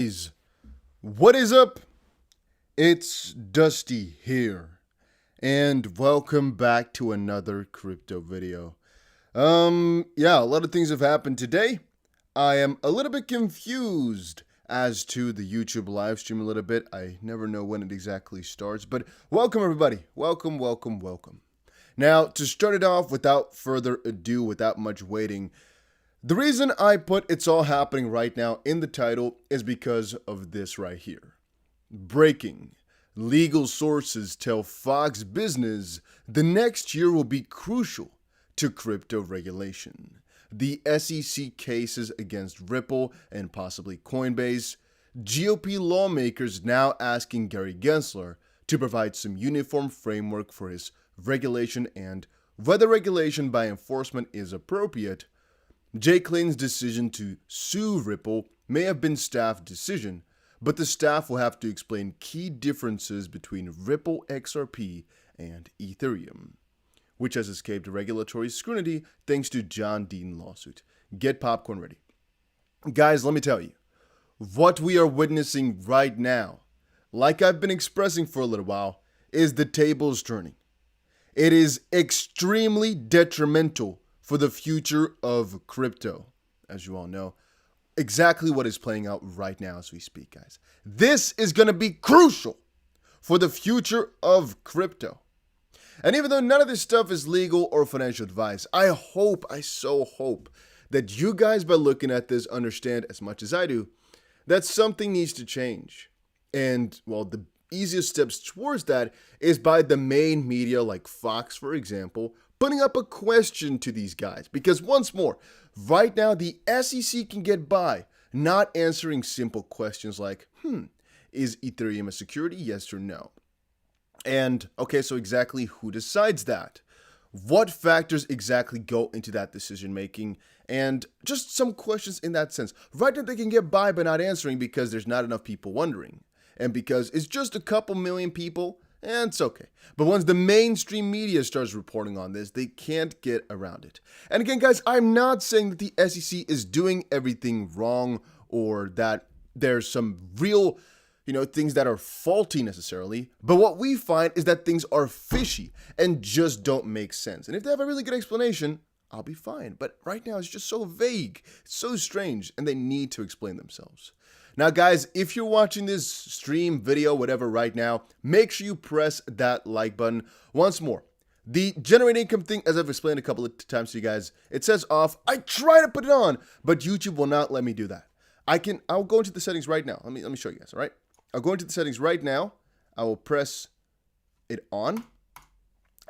Guys, what is up? It's Dusty here, and welcome back to another crypto video. A lot of things have happened today. I am a little bit confused as to the YouTube live stream a little bit. I never know when it exactly starts, but welcome everybody. Welcome. Now, to start it off without further ado, without much waiting, the reason I put "it's all happening right now" in the title is because of this right here. Breaking. Legal sources tell Fox Business the next year will be crucial to crypto regulation. The SEC cases against Ripple and possibly Coinbase. GOP lawmakers now asking Gary Gensler to provide some uniform framework for his regulation and whether regulation by enforcement is appropriate. Jay Clayton's decision to sue Ripple may have been staff decision, but the staff will have to explain key differences between Ripple XRP and Ethereum, which has escaped regulatory scrutiny thanks to John Dean lawsuit. Get popcorn ready. Guys, let me tell you, what we are witnessing right now, like I've been expressing for a little while, is the tables turning. It is extremely detrimental for the future of crypto, as you all know. Exactly what is playing out right now as we speak, guys. This is going to be crucial for the future of crypto. And even though none of this stuff is legal or financial advice, I so hope that you guys, by looking at this, understand as much as I do, that something needs to change. And, well, the easiest steps towards that is by the main media like Fox, for example, putting up a question to these guys. Because once more, right now the SEC can get by not answering simple questions like, is Ethereum a security, yes or no? And, okay, so exactly who decides that? What factors exactly go into that decision making? And just some questions in that sense. Right now they can get by not answering because there's not enough people wondering. And because it's just a couple million people, and it's okay. But once the mainstream media starts reporting on this, they can't get around it. And again, guys, I'm not saying that the SEC is doing everything wrong or that there's some real, things that are faulty necessarily. But what we find is that things are fishy and just don't make sense. And if they have a really good explanation, I'll be fine. But right now, it's just so vague, it's so strange, and they need to explain themselves. Now, guys, if you're watching this stream, video, whatever right now, make sure you press that like button. Once more, the generate income thing, as I've explained a couple of times to you guys, it says off. I try to put it on, but YouTube will not let me do that. I'll go into the settings right now. Let me show you guys, all right? I'll go into the settings right now. I will press it on,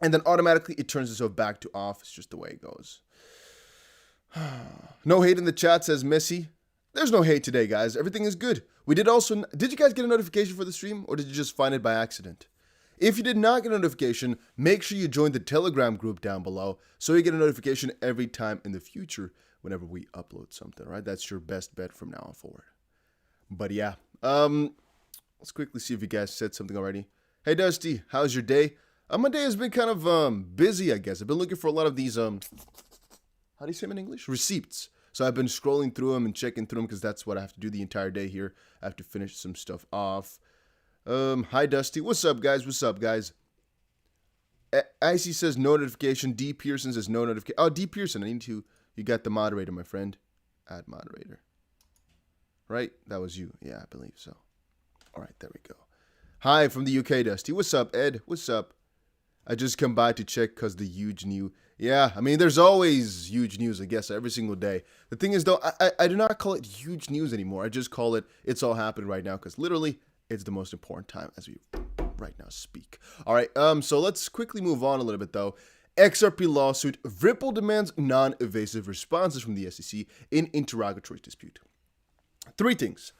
and then automatically it turns itself back to off. It's just the way it goes. No hate in the chat, says Missy. There's no hate today, guys. Everything is good. Did you guys get a notification for the stream, or did you just find it by accident? If you did not get a notification, make sure you join the Telegram group down below so you get a notification every time in the future whenever we upload something, right? That's your best bet from now on forward. But yeah, let's quickly see if you guys said something already. Hey, Dusty, how's your day? My day has been kind of busy, I guess. I've been looking for a lot of these, how do you say them in English? Receipts. So I've been scrolling through them and checking through them because that's what I have to do the entire day here. I have to finish some stuff off. Hi, Dusty. What's up, guys? Icy says no notification. D. Pearson says no notification. Oh, D. Pearson, you got the moderator, my friend. Add moderator. Right? That was you. Yeah, I believe so. All right, there we go. Hi from the UK, Dusty. What's up, Ed? What's up? I just come by to check because the huge news. Yeah, I mean, there's always huge news, I guess, every single day. The thing is, though, I do not call it huge news anymore. I just call it "it's all happening right now" because literally, it's the most important time as we right now speak. All right, so let's quickly move on a little bit, though. XRP lawsuit. Ripple demands non-evasive responses from the SEC in interrogatory dispute. Three things.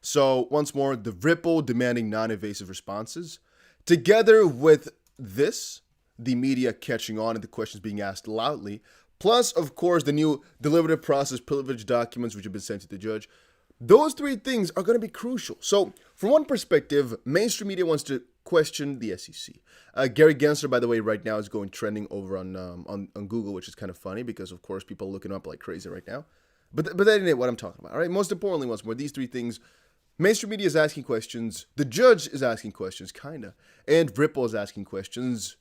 So once more, the Ripple demanding non-evasive responses, together with this, the media catching on and the questions being asked loudly, plus, of course, the new deliberative process privilege documents which have been sent to the judge. Those three things are going to be crucial. So, from one perspective, mainstream media wants to question the SEC. Gary Gensler, by the way, right now is going trending over on Google, which is kind of funny because, of course, people are looking up like crazy right now. But that ain't what I'm talking about, all right? Most importantly, once more, these three things. Mainstream media is asking questions. The judge is asking questions, kinda. And Ripple is asking questions.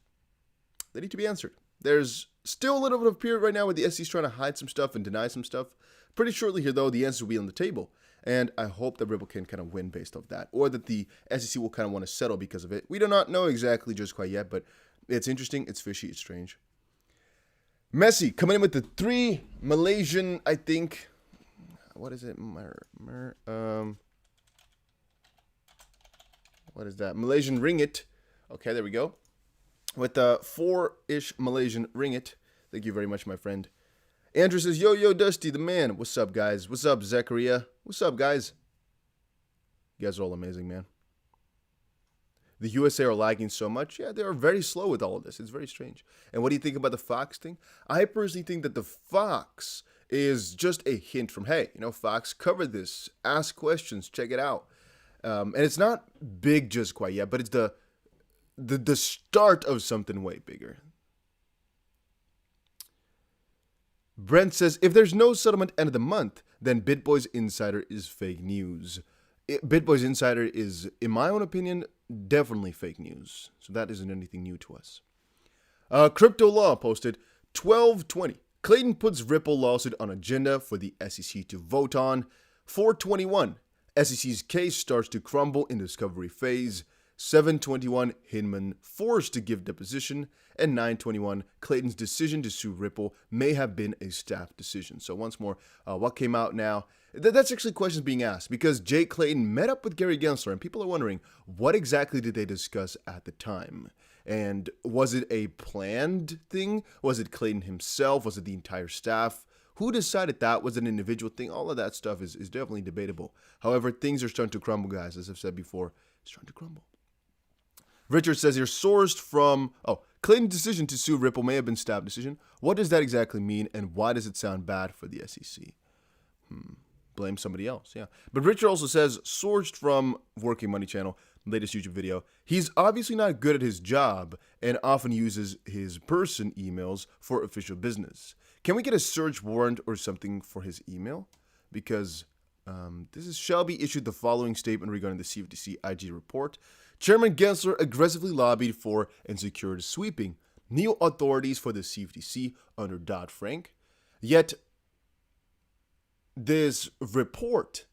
They need to be answered. There's still a little bit of a period right now where the SEC is trying to hide some stuff and deny some stuff. Pretty shortly here, though, the answers will be on the table. And I hope that Ripple can kind of win based off that. Or that the SEC will kind of want to settle because of it. We do not know exactly just quite yet, but it's interesting, it's fishy, it's strange. Messi coming in with the 3 Malaysian, I think. What is it? What is that? Malaysian ringgit. Okay, there we go. With the 4-ish Malaysian ringgit. Thank you very much, my friend. Andrew says, yo, Dusty, the man. What's up, guys? What's up, Zachariah? What's up, guys? You guys are all amazing, man. The USA are lagging so much. Yeah, they are very slow with all of this. It's very strange. And what do you think about the Fox thing? I personally think that the Fox is just a hint from, hey, Fox, cover this. Ask questions. Check it out. And it's not big just quite yet, but it's the start of something way bigger. Brent says, if there's no settlement end of the month, then BitBoy's Insider is fake news. BitBoy's Insider is, in my own opinion, definitely fake news. So that isn't anything new to us. Crypto Law posted, 12:20. Clayton puts Ripple lawsuit on agenda for the SEC to vote on. 4:21. SEC's case starts to crumble in discovery phase. 7:21, Hinman forced to give deposition. And 9:21, Clayton's decision to sue Ripple may have been a staff decision. So once more, what came out now? That's actually questions being asked because Jay Clayton met up with Gary Gensler, and people are wondering, what exactly did they discuss at the time? And was it a planned thing? Was it Clayton himself? Was it the entire staff? Who decided that was an individual thing? All of that stuff is definitely debatable. However, things are starting to crumble, guys. As I've said before, it's starting to crumble. Richard says here, sourced from, Clayton's decision to sue Ripple may have been staff decision. What does that exactly mean, and why does it sound bad for the SEC? Blame somebody else, yeah. But Richard also says, sourced from Working Money Channel, latest YouTube video, he's obviously not good at his job and often uses his person emails for official business. Can we get a search warrant or something for his email? Because this is Shelby issued the following statement regarding the CFTC IG report. Chairman Gensler aggressively lobbied for and secured sweeping new authorities for the CFTC under Dodd-Frank. Yet, this report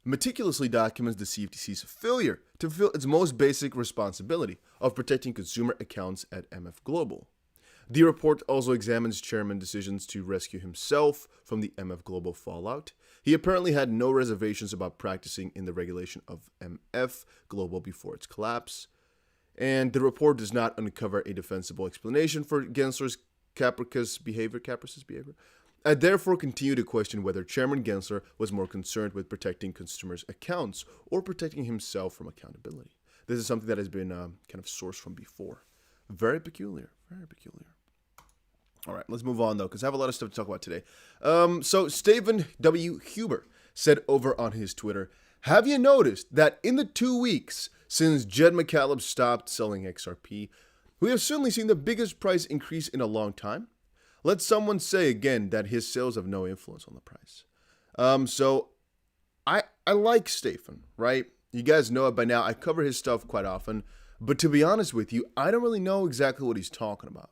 meticulously documents the CFTC's failure to fulfill its most basic responsibility of protecting consumer accounts at MF Global. The report also examines chairman's decisions to rescue himself from the MF Global fallout. He apparently had no reservations about practicing in the regulation of MF Global before its collapse. And the report does not uncover a defensible explanation for Gensler's capricious behavior. I therefore continue to question whether Chairman Gensler was more concerned with protecting consumers' accounts or protecting himself from accountability. This is something that has been kind of sourced from before. Very peculiar, very peculiar. All right, let's move on, though, because I have a lot of stuff to talk about today. So Stephen W. Hbar said over on his Twitter, have you noticed that in the 2 weeks since Jed McCaleb stopped selling XRP, we have certainly seen the biggest price increase in a long time? Let someone say again that his sales have no influence on the price. So I like Stephen, right? You guys know it by now. I cover his stuff quite often. But to be honest with you, I don't really know exactly what he's talking about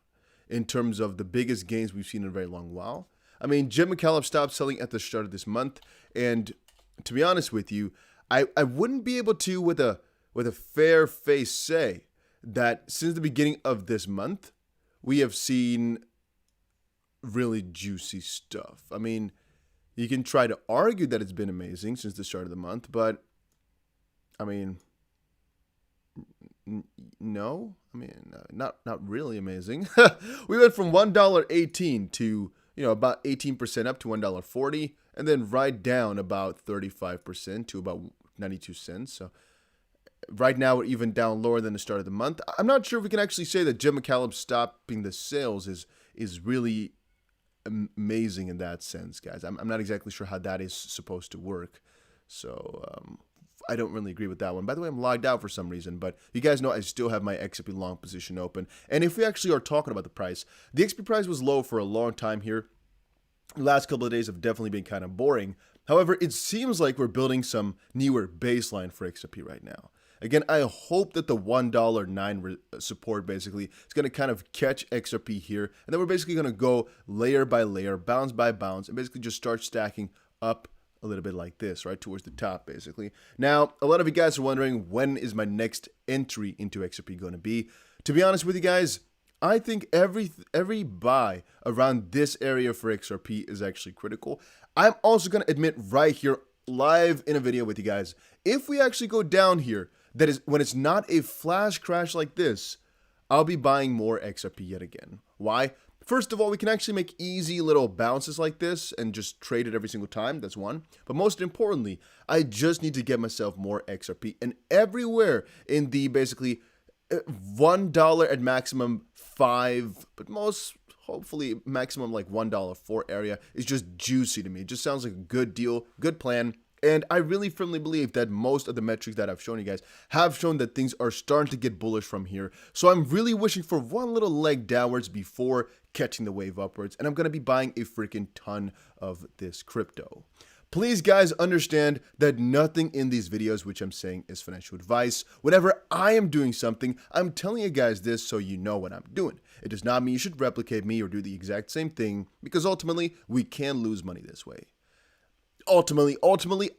in terms of the biggest gains we've seen in a very long while. I mean, Jed McCaleb stopped selling at the start of this month. And to be honest with you, I wouldn't be able to, with a fair face, say that since the beginning of this month, we have seen really juicy stuff. I mean, you can try to argue that it's been amazing since the start of the month, but I mean, no, I mean, not really amazing. We went from $1.18 to, about 18% up to $1.40, and then right down about 35% to about 92 cents. So right now we're even down lower than the start of the month. I'm not sure if we can actually say that Jed McCaleb stopping the sales is really amazing in that sense, guys. I'm not exactly sure how that is supposed to work. So I don't really agree with that one. By the way, I'm logged out for some reason, but you guys know I still have my XRP long position open. And if we actually are talking about the price, the XRP price was low for a long time here. The last couple of days have definitely been kind of boring. However, it seems like we're building some newer baseline for XRP right now. Again, I hope that the $1.09 support basically is going to kind of catch XRP here. And then we're basically going to go layer by layer, bounce by bounce, and basically just start stacking up a little bit like this, right, towards the top, basically. Now, a lot of you guys are wondering, when is my next entry into XRP going to be? To be honest with you guys, I think every buy around this area for XRP is actually critical. I'm also going to admit right here, live in a video with you guys, if we actually go down here, that is, when it's not a flash crash like this, I'll be buying more XRP yet again. Why? First of all, we can actually make easy little bounces like this and just trade it every single time. That's one. But most importantly, I just need to get myself more XRP. And everywhere in the basically $1 at maximum 5, but most hopefully maximum like $1.04 area is just juicy to me. It just sounds like a good deal, good plan. And I really firmly believe that most of the metrics that I've shown you guys have shown that things are starting to get bullish from here. So I'm really wishing for one little leg downwards before catching the wave upwards. And I'm going to be buying a freaking ton of this crypto. Please, guys, understand that nothing in these videos which I'm saying is financial advice. Whenever I am doing something, I'm telling you guys this so you know what I'm doing. It does not mean you should replicate me or do the exact same thing, because ultimately, we can lose money this way. Ultimately,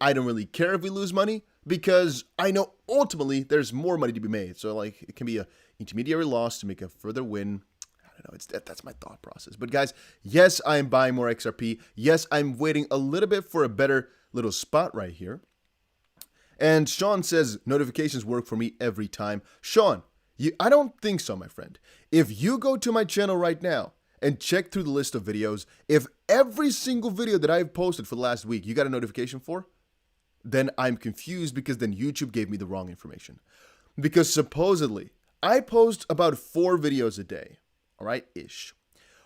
I don't really care if we lose money, because I know ultimately there's more money to be made. So like, it can be an intermediary loss to make a further win. I don't know. That's my thought process. But guys, yes, I am buying more XRP. Yes, I'm waiting a little bit for a better little spot right here. And Sean says notifications work for me every time. Sean, I don't think so, my friend. If you go to my channel right now and check through the list of videos, if every single video that I've posted for the last week you got a notification for, then I'm confused, because then YouTube gave me the wrong information. Because supposedly, I post about 4 videos a day, all right, ish.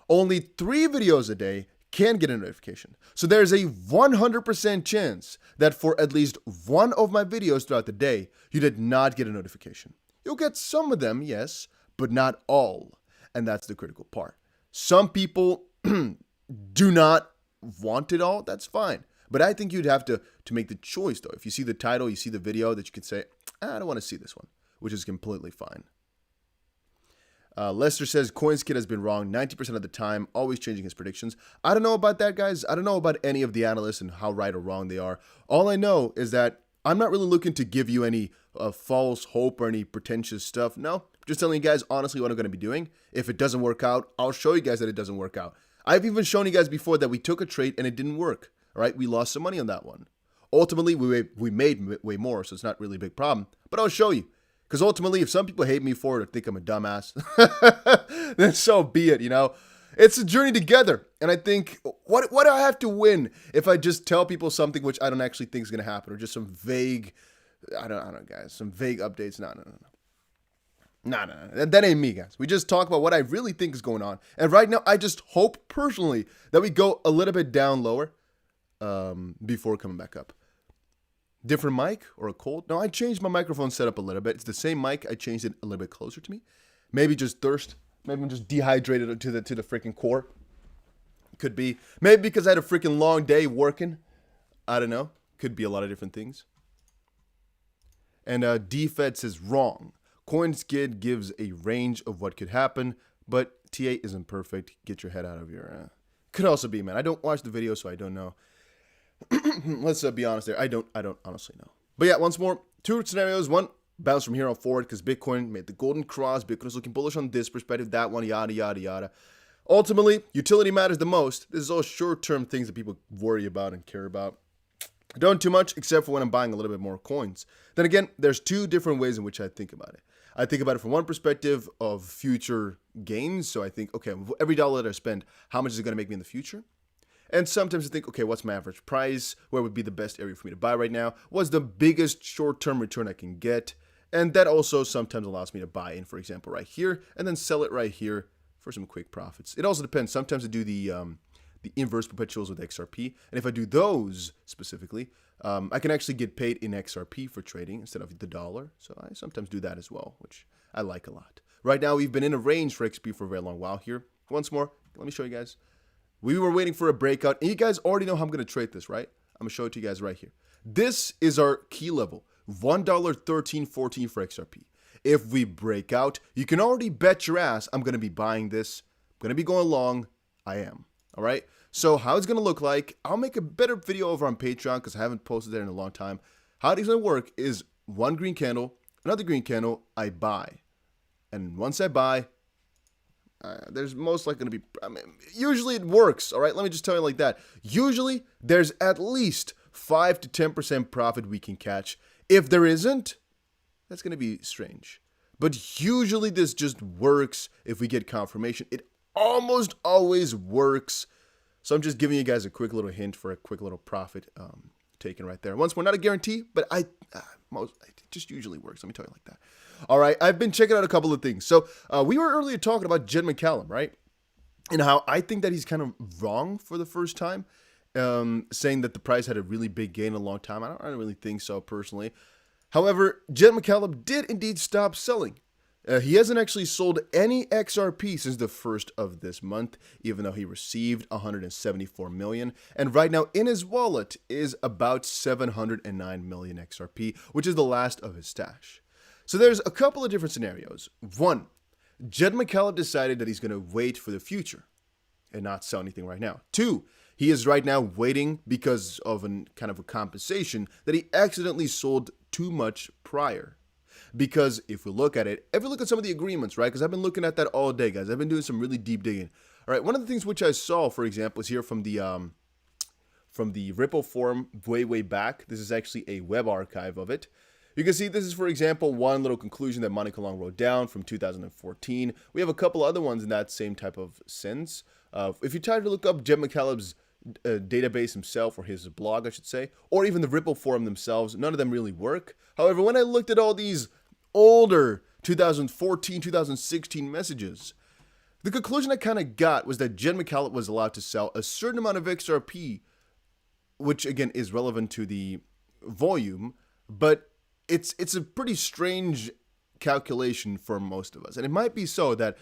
Only 3 videos a day can get a notification. So there's a 100% chance that for at least one of my videos throughout the day, you did not get a notification. You'll get some of them, yes, but not all. And that's the critical part. Some people do not want it all. That's fine. But I think you'd have to make the choice, though. If you see the title, you see the video, that you could say, I don't want to see this one, which is completely fine. Lester says, CoinsKid has been wrong 90% of the time, always changing his predictions. I don't know about that, guys. I don't know about any of the analysts and how right or wrong they are. All I know is that I'm not really looking to give you any false hope or any pretentious stuff. No, just telling you guys honestly what I'm going to be doing. If it doesn't work out, I'll show you guys that it doesn't work out. I've even shown you guys before that we took a trade and it didn't work. All right, we lost some money on that one. Ultimately, we made way more, so it's not really a big problem. But I'll show you. Because ultimately, if some people hate me for it or think I'm a dumbass, then so be it, you know. It's a journey together. And I think, what do I have to win if I just tell people something which I don't actually think is going to happen, or just some vague, I don't know, guys, some vague updates? No. That ain't me, guys. We just talk about what I really think is going on. And right now, I just hope personally that we go a little bit down lower before coming back up. Different mic or a cold? No, I changed my microphone setup a little bit. It's the same mic. I changed it a little bit closer to me. Maybe just thirst. Maybe I'm just dehydrated to the freaking core. Could be. Maybe because I had a freaking long day working. I don't know. Could be a lot of different things. And DFed says wrong. CoinSkid gives a range of what could happen, but TA isn't perfect. Get your head out of your... Could also be, man. I don't watch the video, so I don't know. Let's be honest there. I don't honestly know. But yeah, once more, 2 scenarios. One, bounce from here on forward because Bitcoin made the golden cross. Bitcoin is looking bullish on this perspective, that one, yada, yada, yada. Ultimately, utility matters the most. This is all short-term things that people worry about and care about. Don't too much, except for when I'm buying a little bit more coins. Then again, there's 2 different ways in which I think about it. I think about it from one perspective of future gains. So I think, okay, every dollar that I spend, how much is it going to make me in the future? And sometimes I think, okay, what's my average price? Where would be the best area for me to buy right now? What's the biggest short-term return I can get? And that also sometimes allows me to buy in, for example, right here, and then sell it right here for some quick profits. It also depends. Sometimes I do the inverse perpetuals with XRP. And if I do those specifically, I can actually get paid in XRP for trading instead of the dollar. So I sometimes do that as well, which I like a lot. Right now, we've been in a range for XP for a very long while here. Once more, let me show you guys. We were waiting for a breakout, and you guys already know how I'm going to trade this, right? I'm going to show it to you guys right here. This is our key level, $1.1314 for XRP. If we break out, you can already bet your ass I'm going to be buying this. I'm going to be going long. I am. All right? So how it's going to look like, I'll make a better video over on Patreon because I haven't posted there in a long time. How it's going to work is one green candle, another green candle, I buy. And once I buy, there's most likely going to be, usually it works, all right? Let me just tell you like that. Usually, there's at least 5 to 10% profit we can catch. If there isn't, that's going to be strange. But usually this just works if we get confirmation. It almost always works. So I'm just giving you guys a quick little hint for a quick little profit taken right there. Once more, not a guarantee, but it just usually works. Let me tell you like that. All right, I've been checking out a couple of things. So we were earlier talking about Jed McCaleb, right? And how I think that he's kind of wrong for the first time, saying that the price had a really big gain in a long time. I don't really think so personally. However, Jed McCaleb did indeed stop selling. He hasn't actually sold any XRP since the 1st of this month, even though he received 174 million. And right now in his wallet is about 709 million XRP, which is the last of his stash. So there's a couple of different scenarios. One, Jed McCaleb decided that he's going to wait for the future and not sell anything right now. Two, he is right now waiting because of kind of a compensation that he accidentally sold too much prior. Because if we look at it, if we look at some of the agreements, right? Because I've been looking at that all day, guys. I've been doing some really deep digging. All right, one of the things which I saw, for example, is here from the Ripple forum way back. This is actually a web archive of it. You can see this is, for example, one little conclusion that Monica Long wrote down from 2014. We have a couple other ones in that same type of sense. If you try to look up Jed McCaleb's database himself, or his blog, I should say, or even the Ripple forum themselves, none of them really work. However, when I looked at all these older 2014, 2016 messages, the conclusion I kind of got was that Jed McCaleb was allowed to sell a certain amount of XRP, which again is relevant to the volume, but it's a pretty strange calculation for most of us. And it might be so that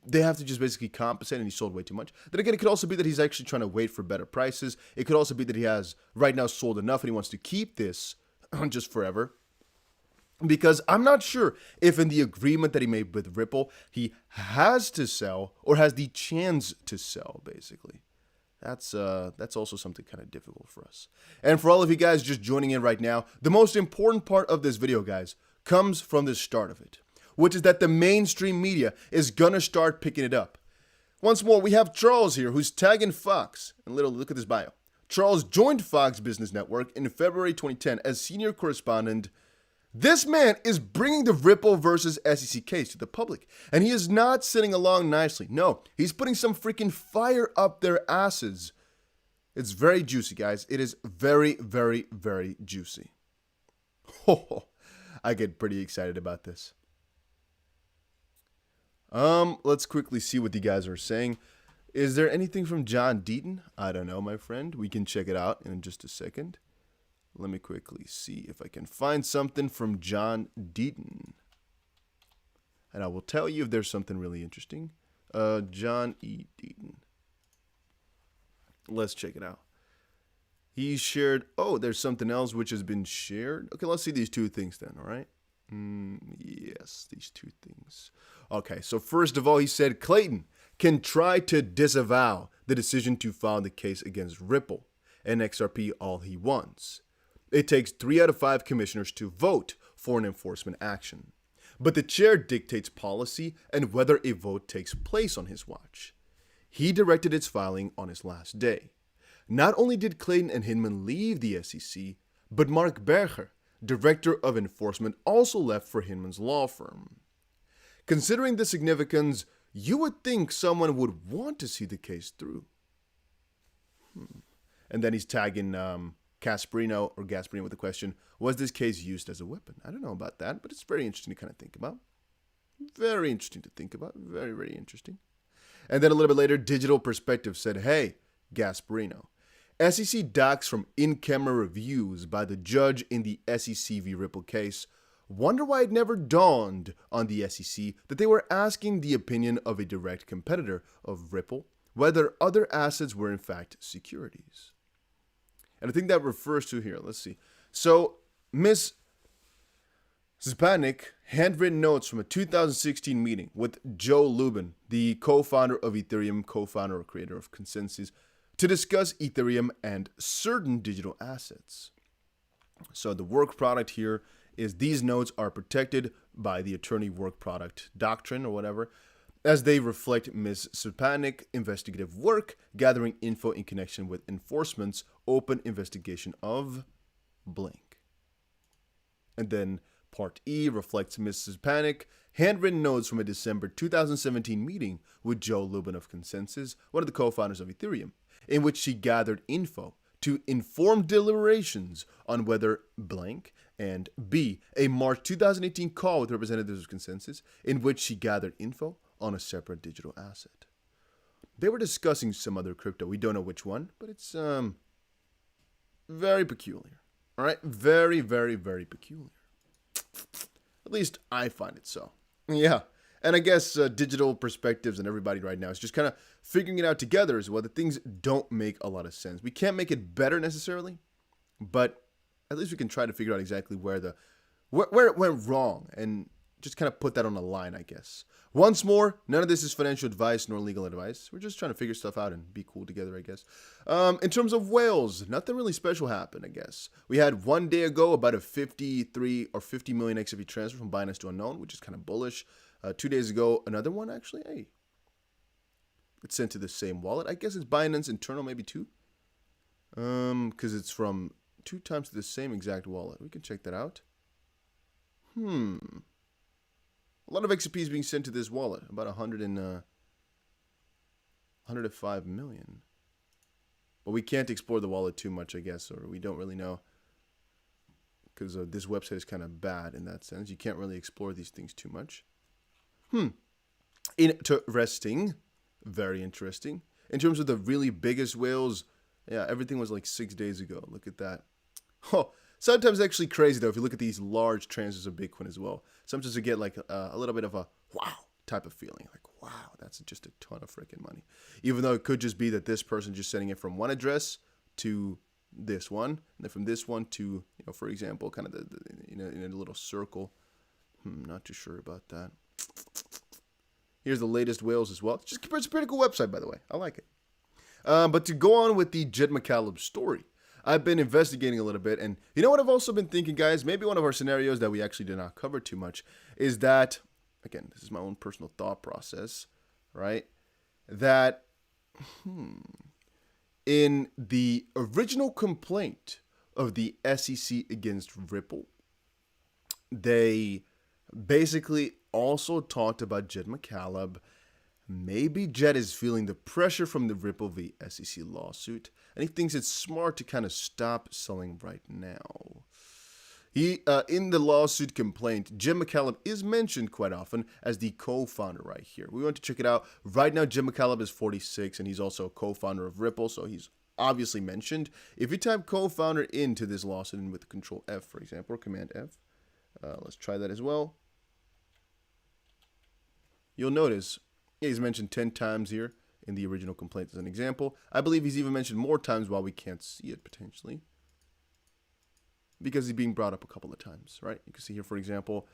they have to just basically compensate and he sold way too much. Then again, it could also be that he's actually trying to wait for better prices. It could also be that he has right now sold enough and he wants to keep this just forever. Because I'm not sure if in the agreement that he made with Ripple, he has to sell or has the chance to sell, basically. That's also something kind of difficult for us. And for all of you guys just joining in right now, the most important part of this video, guys, comes from the start of it, which is that the mainstream media is gonna start picking it up. Once more, we have Charles here, who's tagging Fox. And look at this bio. Charles joined Fox Business Network in February 2010 as senior correspondent. This man is bringing the Ripple versus SEC case to the public, and he is not sitting along nicely. No, he's putting some freaking fire up their asses. It's very juicy, guys. It is very, very, very juicy. Oh, I get pretty excited about this. Let's quickly see what you guys are saying. Is there anything from John Deaton? I don't know, my friend. We can check it out in just a second. Let me quickly see if I can find something from John Deaton. And I will tell you if there's something really interesting. John E. Deaton. Let's check it out. He shared, oh, there's something else which has been shared. Okay, let's see these two things then, all right? Yes, these two things. Okay, so first of all, he said Clayton can try to disavow the decision to file the case against Ripple and XRP all he wants. It takes 3 out of 5 commissioners to vote for an enforcement action. But the chair dictates policy and whether a vote takes place on his watch. He directed its filing on his last day. Not only did Clayton and Hinman leave the SEC, but Mark Berger, director of enforcement, also left for Hinman's law firm. Considering the significance, you would think someone would want to see the case through. And then he's tagging Gasparino with the question, was this case used as a weapon? I don't know about that, but it's very interesting to kind of think about. Very interesting to think about. Very, very interesting. And then a little bit later, Digital Perspective said, hey, Gasparino, SEC docs from in-camera reviews by the judge in the SEC v. Ripple case. Wonder why it never dawned on the SEC that they were asking the opinion of a direct competitor of Ripple whether other assets were in fact securities. And I think that refers to here, let's see. So Ms. Szczepanik handwritten notes from a 2016 meeting with Joe Lubin, the co-founder of Ethereum, co-founder or creator of Consensus, to discuss Ethereum and certain digital assets. So the work product here is these notes are protected by the attorney work product doctrine or whatever, as they reflect Ms. Szczepanik's investigative work, gathering info in connection with enforcement's open investigation of blank. And then Part E reflects Ms. Szczepanik handwritten notes from a December 2017 meeting with Joe Lubin of Consensus, one of the co-founders of Ethereum, in which she gathered info to inform deliberations on whether blank, and B, a March 2018 call with representatives of Consensus, in which she gathered info on a separate digital asset. They were discussing some other crypto. We don't know which one, but it's very peculiar. All right, very, very, very peculiar. At least I find it so. Yeah. And I guess digital perspectives and everybody right now is just kind of figuring it out together as well. The things don't make a lot of sense. We can't make it better necessarily, but at least we can try to figure out exactly where it went wrong and just kind of put that on a line, I guess. Once more, none of this is financial advice nor legal advice. We're just trying to figure stuff out and be cool together, I guess. In terms of whales, nothing really special happened, I guess. We had 1 day ago about a 53 or 50 million XRP transfer from Binance to Unknown, which is kind of bullish. 2 days ago, another one actually. Hey, it's sent to the same wallet. I guess it's Binance internal, maybe too. Because it's from 2 times to the same exact wallet. We can check that out. A lot of XRP is being sent to this wallet, about 105 million. But we can't explore the wallet too much, I guess, or we don't really know. Because this website is kind of bad in that sense. You can't really explore these things too much. Interesting. Very interesting. In terms of the really biggest whales, yeah, everything was like 6 days ago. Look at that. Oh, sometimes actually crazy, though, if you look at these large transfers of Bitcoin as well. Sometimes you get like a little bit of a wow type of feeling. Like, wow, that's just a ton of freaking money. Even though it could just be that this person just sending it from one address to this one, and then from this one to, for example, kind of in a little circle. Not too sure about that. Here's the latest whales as well. It's a pretty cool website, by the way. I like it. But to go on with the Jed McCaleb story, I've been investigating a little bit, and you know what I've also been thinking, guys? Maybe one of our scenarios that we actually did not cover too much is that, again, this is my own personal thought process, right? That in the original complaint of the SEC against Ripple, they basically also talked about Jed McCaleb. Maybe Jed is feeling the pressure from the Ripple v. SEC lawsuit, and he thinks it's smart to kind of stop selling right now. He, in the lawsuit complaint, Jed McCaleb is mentioned quite often as the co-founder right here. We want to check it out. Right now, Jed McCaleb is 46, and he's also a co-founder of Ripple, so he's obviously mentioned. If you type co-founder into this lawsuit and with Control F, for example, or Command F, let's try that as well. You'll notice he's mentioned 10 times here in the original complaint as an example. I believe he's even mentioned more times while we can't see it potentially, because he's being brought up a couple of times, right? You can see here, for example,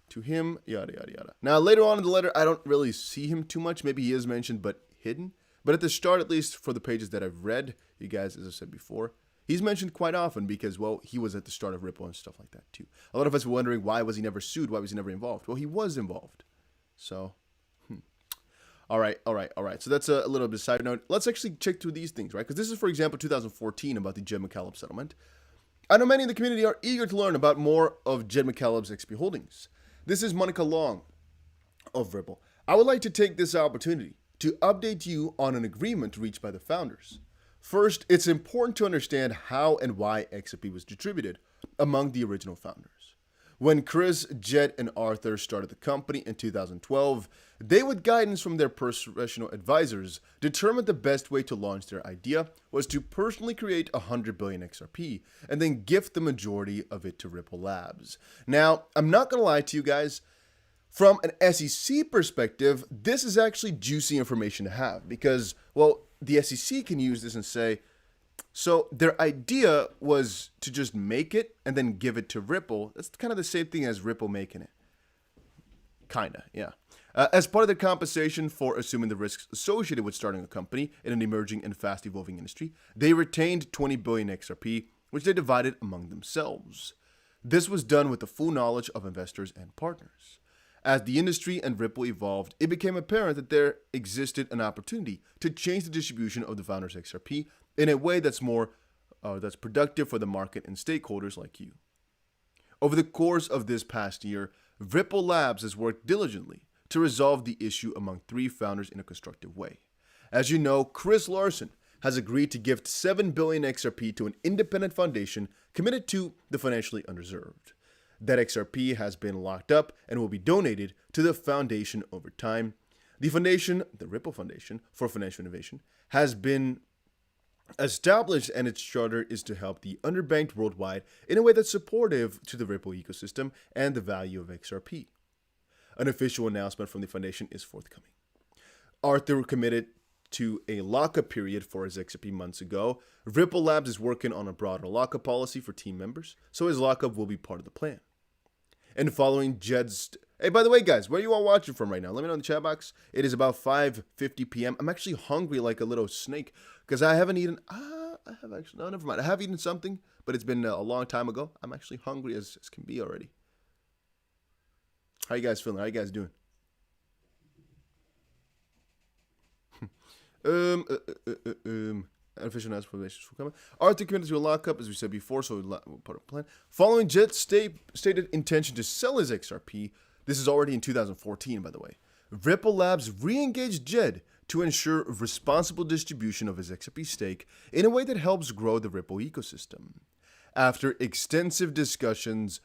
to him, yada, yada, yada. Now, later on in the letter, I don't really see him too much. Maybe he is mentioned, but hidden. But at the start, at least for the pages that I've read, you guys, as I said before, he's mentioned quite often because, well, he was at the start of Ripple and stuff like that too. A lot of us were wondering, why was he never sued? Why was he never involved? Well, he was involved. So, all right. So that's a little bit of a side note. Let's actually check through these things, right? Because this is, for example, 2014 about the Jed McCaleb settlement. I know many in the community are eager to learn about more of Jed McCaleb's XP holdings. This is Monica Long of Ripple. I would like to take this opportunity to update you on an agreement reached by the founders. First, it's important to understand how and why XRP was distributed among the original founders. When Chris, Jed, and Arthur started the company in 2012, they, with guidance from their professional advisors, determined the best way to launch their idea was to personally create 100 billion XRP and then gift the majority of it to Ripple Labs. Now, I'm not going to lie to you guys, From an SEC perspective, this is actually juicy information to have because, well, the SEC can use this and say, so their idea was to just make it and then give it to Ripple. That's kind of the same thing as Ripple making it. Kinda, yeah. As part of their compensation for assuming the risks associated with starting a company in an emerging and fast-evolving industry, they retained 20 billion XRP, which they divided among themselves. This was done with the full knowledge of investors and partners. As the industry and Ripple evolved, it became apparent that there existed an opportunity to change the distribution of the founders' XRP in a way that's productive for the market and stakeholders like you. Over the course of this past year, Ripple Labs has worked diligently to resolve the issue among three founders in a constructive way. As you know, Chris Larsen has agreed to gift 7 billion XRP to an independent foundation committed to the financially undeserved. That XRP has been locked up and will be donated to the foundation over time. The foundation, the Ripple Foundation for Financial Innovation, has been established, and its charter is to help the underbanked worldwide in a way that's supportive to the Ripple ecosystem and the value of XRP. An official announcement from the foundation is forthcoming. Arthur committed to a lockup period for his XRP months ago. Ripple Labs is working on a broader lockup policy for team members, so his lockup will be part of the plan. And following Jed's... Hey, by the way, guys, where are you all watching from right now? Let me know in the chat box. It is about 5:50 p.m. I'm actually hungry like a little snake because I haven't eaten... no, never mind. I have eaten something, but it's been a long time ago. I'm actually hungry as can be already. How you guys feeling? How you guys doing? Official announcement for coming. Arthur committed to a lockup, as we said before, so we'll put a plan. Following Jed's stated intention to sell his XRP, this is already in 2014, by the way, Ripple Labs re-engaged Jed to ensure responsible distribution of his XRP stake in a way that helps grow the Ripple ecosystem. After extensive discussions,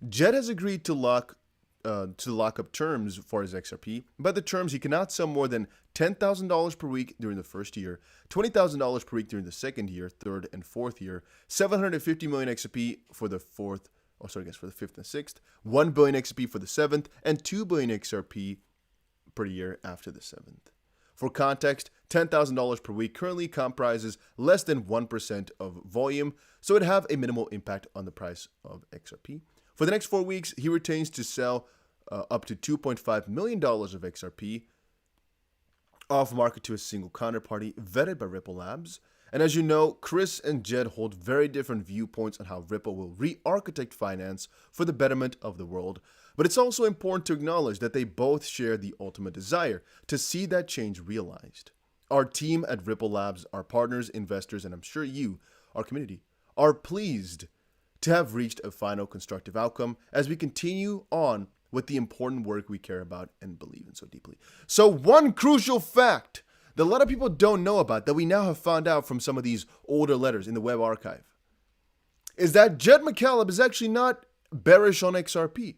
Jed has agreed to lock up terms for his XRP. By the terms, he cannot sell more than $10,000 per week during the first year, $20,000 per week during the second year, third, and fourth year, 750 million XRP for the for the fifth and sixth, 1 billion XRP for the seventh, and 2 billion XRP per year after the seventh. For context, $10,000 per week currently comprises less than 1% of volume, so it would have a minimal impact on the price of XRP. For the next 4 weeks, he retains to sell up to $2.5 million of XRP off market to a single counterparty vetted by Ripple Labs. And as you know, Chris and Jed hold very different viewpoints on how Ripple will re-architect finance for the betterment of the world. But it's also important to acknowledge that they both share the ultimate desire to see that change realized. Our team at Ripple Labs, our partners, investors, and I'm sure you, our community, are pleased to have reached a final constructive outcome as we continue on with the important work we care about and believe in so deeply. So one crucial fact that a lot of people don't know about, that we now have found out from some of these older letters in the web archive, is that Jed McCaleb is actually not bearish on XRP.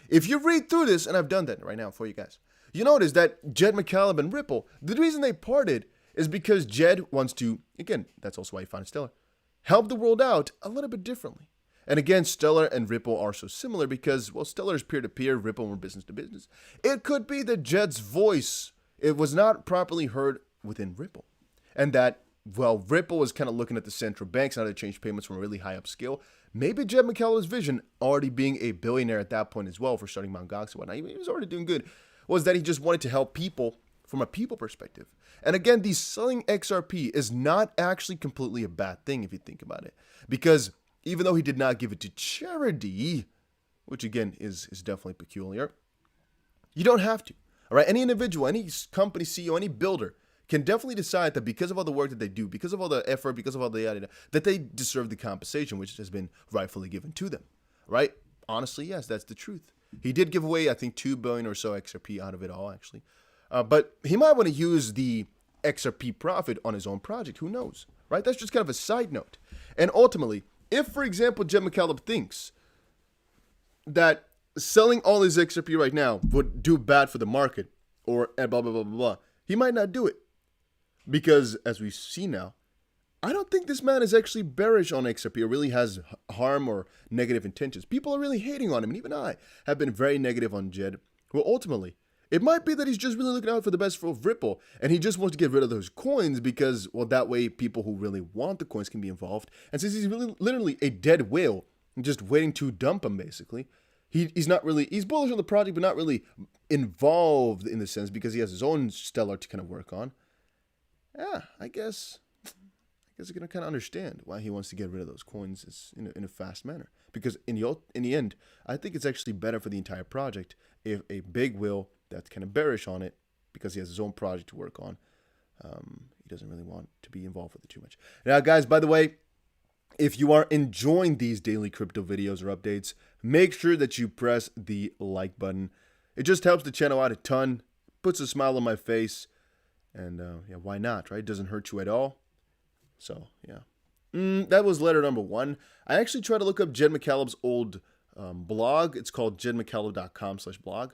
If you read through this, and I've done that right now for you guys, you notice that Jed McCaleb and Ripple, the reason they parted is because Jed wants to, again, that's also why he founded Stellar, help the world out a little bit differently. And again, Stellar and Ripple are so similar because, well, Stellar is peer-to-peer, Ripple more business-to-business. It could be that Jed's voice, it was not properly heard within Ripple. And that, well, Ripple was kind of looking at the central banks and how to change payments from a really high up scale. Maybe Jed McCaleb's vision, already being a billionaire at that point as well for starting Mt. Gox and whatnot, he was already doing good, was that he just wanted to help people from a people perspective. And again, the selling XRP is not actually completely a bad thing if you think about it. Because even though he did not give it to charity, which again is definitely peculiar, you don't have to. All right, any individual, any company CEO, any builder can definitely decide that because of all the work that they do, because of all the effort, because of all the that they deserve the compensation which has been rightfully given to them. Right? Honestly, yes, that's the truth. He did give away, I think, 2 billion or so XRP out of it all, actually. But he might want to use the XRP profit on his own project. Who knows? Right? That's just kind of a side note. And ultimately, if, for example, Jed McCaleb thinks that selling all his XRP right now would do bad for the market or blah, blah, blah, blah, blah, he might not do it. Because, as we see now, I don't think this man is actually bearish on XRP or really has harm or negative intentions. People are really hating on him, and even I have been very negative on Jed. Well, ultimately, it might be that he's just really looking out for the best for Ripple, and he just wants to get rid of those coins because, well, that way people who really want the coins can be involved. And since he's really literally a dead whale, just waiting to dump them, basically, he's not really, he's bullish on the project, but not really involved in the sense because he has his own Stellar to kind of work on. Yeah, I guess you can kind of understand why he wants to get rid of those coins in a fast manner. Because in the end, I think it's actually better for the entire project if a big whale that's kind of bearish on it, because he has his own project to work on, he doesn't really want to be involved with it too much. Now, guys, by the way, if you are enjoying these daily crypto videos or updates, make sure that you press the like button. It just helps the channel out a ton, puts a smile on my face, and yeah, why not, right? It doesn't hurt you at all. So, yeah. That was letter number 1. I actually tried to look up Jed McCaleb's old blog. It's called jedmccaleb.com/blog.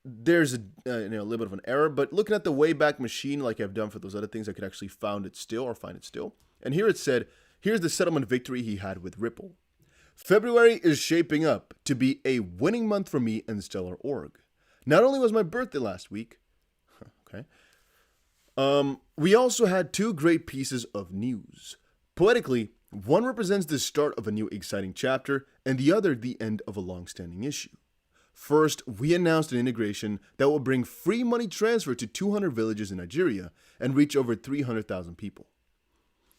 There's a little bit of an error, but looking at the Wayback Machine like I've done for those other things, I could actually find it still. And here it said, here's the settlement victory he had with Ripple. February is shaping up to be a winning month for me and Stellar Org. Not only was my birthday last week, okay, we also had 2 great pieces of news. Poetically, one represents the start of a new exciting chapter, and the other the end of a long-standing issue. First, we announced an integration that will bring free money transfer to 200 villages in Nigeria and reach over 300,000 people.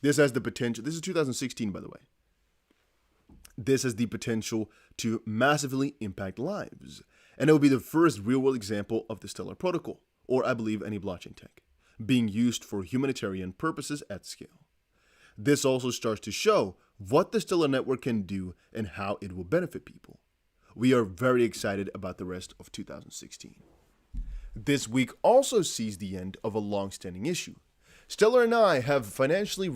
This has the potential, this is 2016 by the way. This has the potential to massively impact lives, and it will be the first real-world example of the Stellar Protocol, or I believe any blockchain tech, being used for humanitarian purposes at scale. This also starts to show what the Stellar Network can do and how it will benefit people. We are very excited about the rest of 2016. This week also sees the end of a long-standing issue. Stellar and I have finally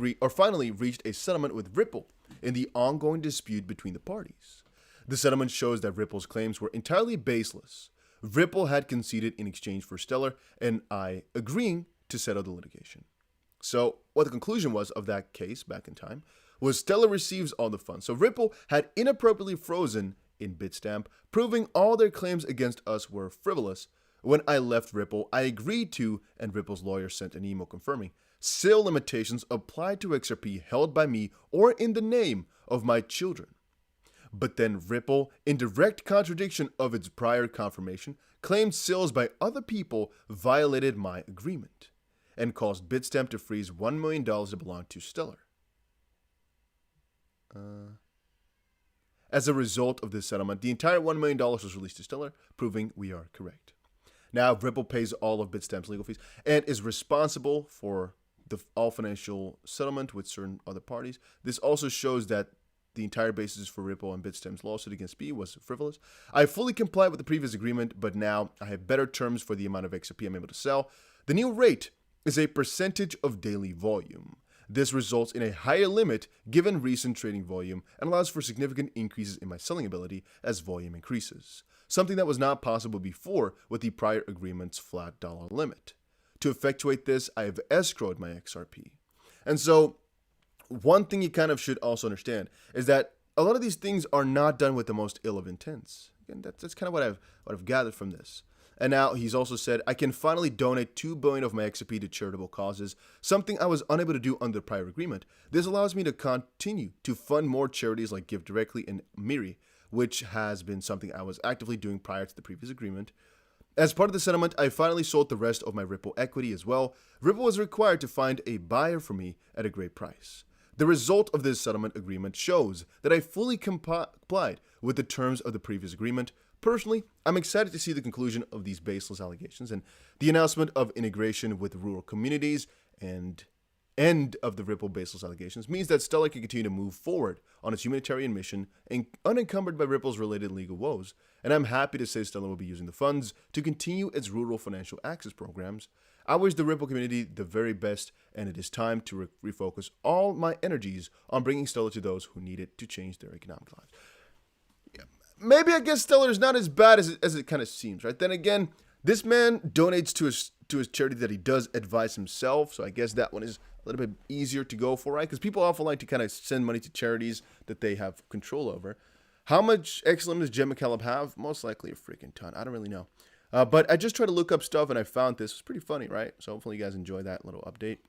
reached a settlement with Ripple in the ongoing dispute between the parties. The settlement shows that Ripple's claims were entirely baseless. Ripple had conceded in exchange for Stellar and I agreeing to settle the litigation. So what the conclusion was of that case back in time was Stellar receives all the funds. So Ripple had inappropriately frozen in Bitstamp, proving all their claims against us were frivolous. When I left Ripple, I agreed to, and Ripple's lawyer sent an email confirming, sale limitations applied to XRP held by me or in the name of my children. But then Ripple, in direct contradiction of its prior confirmation, claimed sales by other people violated my agreement and caused Bitstamp to freeze $1 million that belonged to Stellar. As a result of this settlement, the entire $1 million was released to Stellar, proving we are correct. Now, Ripple pays all of Bitstamp's legal fees and is responsible for all financial settlement with certain other parties. This also shows that the entire basis for Ripple and Bitstamp's lawsuit against B was frivolous. I fully complied with the previous agreement, but now I have better terms for the amount of XRP I'm able to sell. The new rate is a percentage of daily volume. This results in a higher limit given recent trading volume and allows for significant increases in my selling ability as volume increases, something that was not possible before with the prior agreement's flat dollar limit. To effectuate this, I have escrowed my XRP. And so, one thing you kind of should also understand is that a lot of these things are not done with the most ill of intents. Again, that's kind of what I've gathered from this. And now he's also said, I can finally donate $2 billion of my XRP to charitable causes, something I was unable to do under the prior agreement. This allows me to continue to fund more charities like Give Directly and Miri, which has been something I was actively doing prior to the previous agreement. As part of the settlement, I finally sold the rest of my Ripple equity as well. Ripple was required to find a buyer for me at a great price. The result of this settlement agreement shows that I fully complied with the terms of the previous agreement. Personally, I'm excited to see the conclusion of these baseless allegations and the announcement of integration with rural communities and end of the Ripple baseless allegations means that Stellar can continue to move forward on its humanitarian mission and unencumbered by Ripple's related legal woes. And I'm happy to say Stellar will be using the funds to continue its rural financial access programs. I wish the Ripple community the very best, and it is time to refocus all my energies on bringing Stellar to those who need it to change their economic lives. Maybe I guess Stellar is not as bad as it kind of seems, right? Then again, this man donates to his charity that he does advise himself, so I guess that one is little bit easier to go for, right? Because people often like to kind of send money to charities that they have control over. How much X limit does Jed McCaleb have? Most likely a freaking ton. I don't really know. But I just tried to look up stuff and I found this. It was pretty funny, right? So hopefully you guys enjoy that little update.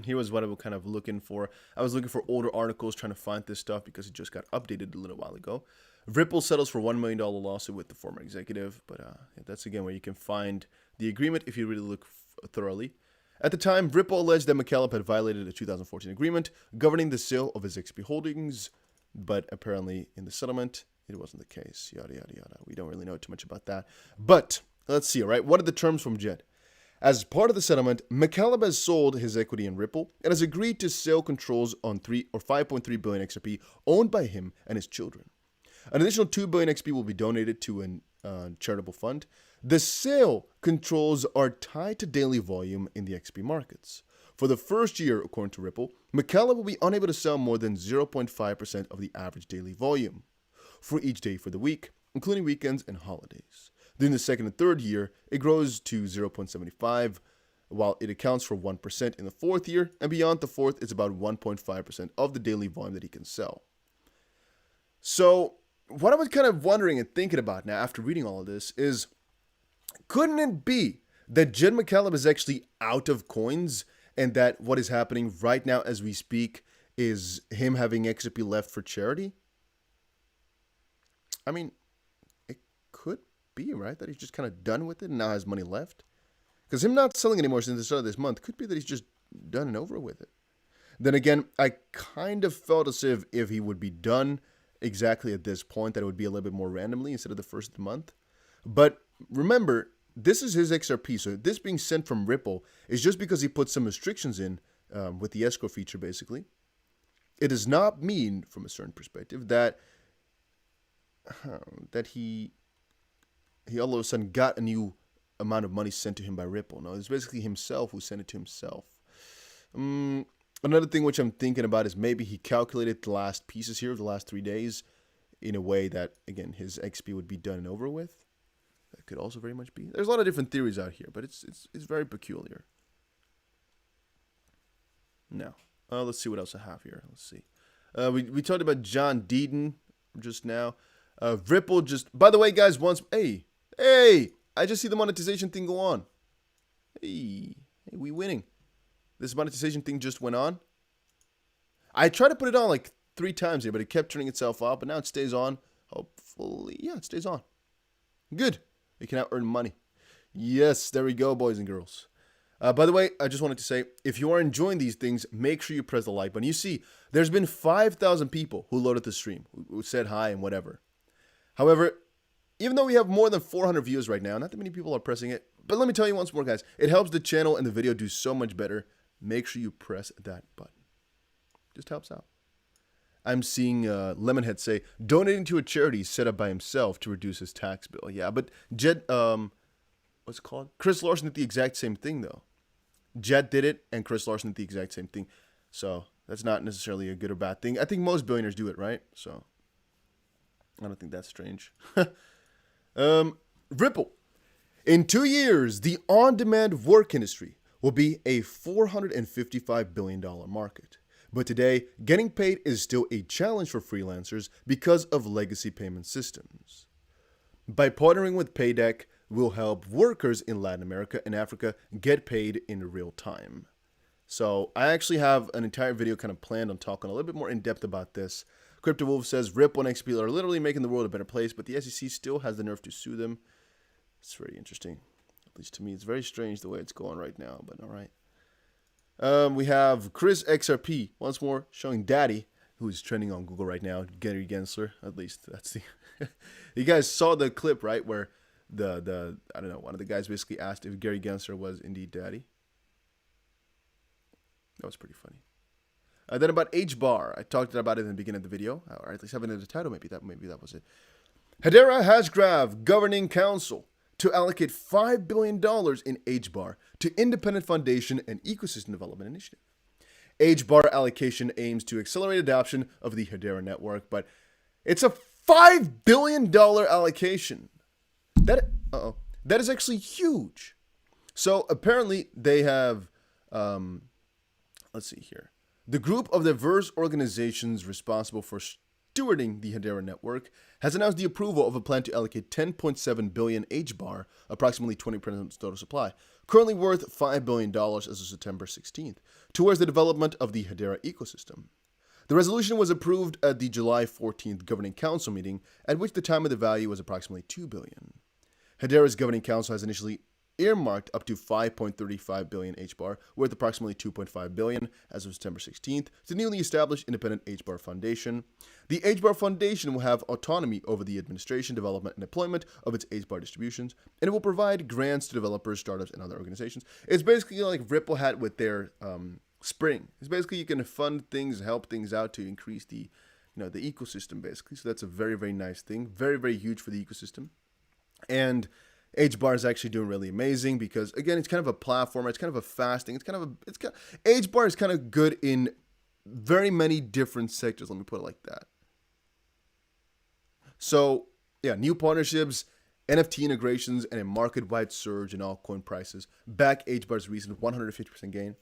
Here was what I was kind of looking for. I was looking for older articles, trying to find this stuff because it just got updated a little while ago. Ripple settles for $1 million lawsuit with the former executive. But that's, again, where you can find the agreement if you really look thoroughly. At the time, Ripple alleged that McCaleb had violated a 2014 agreement governing the sale of his XP holdings. But apparently, in the settlement, it wasn't the case. Yada, yada, yada. We don't really know too much about that. But let's see, all right? What are the terms from Jed? As part of the settlement, McCaleb has sold his equity in Ripple and has agreed to sell controls on 5.3 billion XRP owned by him and his children. An additional 2 billion XP will be donated to a charitable fund. The sale controls are tied to daily volume in the XP markets. For the first year, according to Ripple, McCaleb will be unable to sell more than 0.5% of the average daily volume for each day for the week, including weekends and holidays. During the second and third year, it grows to 0.75, while it accounts for 1% in the fourth year, and beyond the fourth, it's about 1.5% of the daily volume that he can sell. So, what I was kind of wondering and thinking about now after reading all of this is, couldn't it be that Jed McCaleb is actually out of coins and that what is happening right now as we speak is him having XRP left for charity? I mean, it could be, right? That he's just kind of done with it and now has money left. Because him not selling anymore since the start of this month could be that he's just done and over with it. Then again, I kind of felt as if he would be done exactly at this point, that it would be a little bit more randomly instead of the first of the month. But remember, this is his XRP, so this being sent from Ripple is just because he put some restrictions in with the escrow feature, basically. It does not mean, from a certain perspective, that he all of a sudden got a new amount of money sent to him by Ripple. No, it's basically himself who sent it to himself. Another thing which I'm thinking about is maybe he calculated the last pieces here of the last 3 days in a way that, again, his XP would be done and over with. That could also very much be. There's a lot of different theories out here, but it's very peculiar. Now, let's see what else I have here. Let's see. We talked about John Deedon just now. Ripple just, by the way, guys, hey, I just see the monetization thing go on. Hey, we winning. This monetization thing just went on. I tried to put it on like 3 times here, but it kept turning itself off, but now it stays on. Hopefully, yeah, it stays on. Good. We can now earn money. Yes, there we go, boys and girls. By the way, I just wanted to say, if you are enjoying these things, make sure you press the like button. You see, there's been 5,000 people who loaded the stream, who said hi and whatever. However, even though we have more than 400 views right now, not that many people are pressing it. But let me tell you once more, guys, it helps the channel and the video do so much better. Make sure you press that button. Just helps out. I'm seeing Lemonhead say, donating to a charity set up by himself to reduce his tax bill. Yeah, but Jed, what's it called? Chris Larson did the exact same thing, though. Jed did it, and Chris Larson did the exact same thing. So that's not necessarily a good or bad thing. I think most billionaires do it, right? So I don't think that's strange. Ripple. In 2 years, the on-demand work industry will be a $455 billion market. But today, getting paid is still a challenge for freelancers because of legacy payment systems. By partnering with Paydek, we'll help workers in Latin America and Africa get paid in real time. So I actually have an entire video kind of planned on talking a little bit more in depth about this. Crypto Wolf says Ripple and XP are literally making the world a better place, but the SEC still has the nerve to sue them. It's very interesting. At least to me, it's very strange the way it's going right now, but all right. We have Chris XRP, once more, showing Daddy, who's trending on Google right now, Gary Gensler. At least that's the... You guys saw the clip, right, where the I don't know, one of the guys basically asked if Gary Gensler was indeed Daddy. That was pretty funny. Then about Hbar, I talked about it in the beginning of the video, or at least having it in the title, maybe that was it. Hedera Hashgraph Governing Council to allocate $5 billion in Hbar to Independent Foundation and Ecosystem Development Initiative. Hbar allocation aims to accelerate adoption of the Hedera network, but it's a $5 billion allocation. That is actually huge. So apparently they have let's see here. The group of diverse organizations responsible for stewarding the Hbar network has announced the approval of a plan to allocate 10.7 billion Hbar, approximately 20% of its total supply, currently worth $5 billion as of September 16th, towards the development of the Hbar ecosystem. The resolution was approved at the July 14th Governing Council meeting, at which the time of the value was approximately $2 billion. Hbar's Governing Council has initially earmarked up to 5.35 billion Hbar, worth approximately 2.5 billion as of September 16th, to the newly established independent Hbar Foundation. The Hbar Foundation will have autonomy over the administration, development, and deployment of its Hbar distributions, and it will provide grants to developers, startups, and other organizations. It's basically like Ripple had with their Spring. It's basically you can fund things, help things out to increase the ecosystem, basically. So that's a very, very nice thing. Very, very huge for the ecosystem. And Hbar is actually doing really amazing because, again, it's kind of a platform. It's kind of a fast thing. Hbar is kind of good in very many different sectors. Let me put it like that. So, yeah, new partnerships, NFT integrations, and a market-wide surge in altcoin prices back Hbar's recent 150% gain.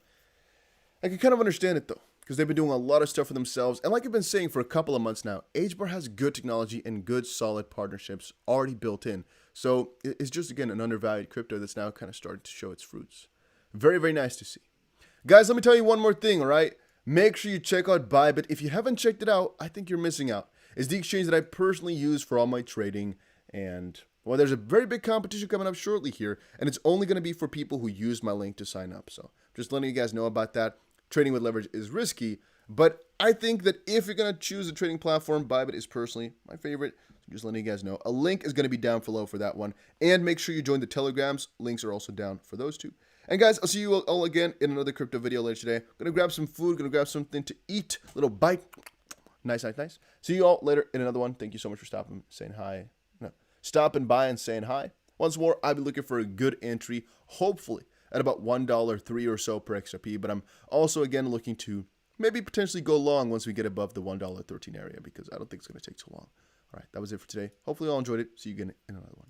I can kind of understand it, though, because they've been doing a lot of stuff for themselves. And like I've been saying for a couple of months now, Hbar has good technology and good, solid partnerships already built in. So it's just, again, an undervalued crypto that's now kind of starting to show its fruits. Very, very nice to see. Guys, let me tell you one more thing, all right? Make sure you check out Bybit. If you haven't checked it out, I think you're missing out. It's the exchange that I personally use for all my trading. And, well, there's a very big competition coming up shortly here. And it's only going to be for people who use my link to sign up. So just letting you guys know about that. Trading with leverage is risky. But I think that if you're going to choose a trading platform, Bybit is personally my favorite. So just letting you guys know. A link is going to be down below for that one. And make sure you join the Telegrams. Links are also down for those two. And guys, I'll see you all again in another crypto video later today. Going to grab some food. Going to grab something to eat. Little bite. Nice, nice, nice. See you all later in another one. Thank you so much for stopping by and saying hi. Once more, I'll be looking for a good entry. Hopefully at about $1.03 or so per XRP. But I'm also, again, looking to maybe potentially go long once we get above the $1.13 area, because I don't think it's going to take too long. All right, that was it for today. Hopefully you all enjoyed it. See you again in another one.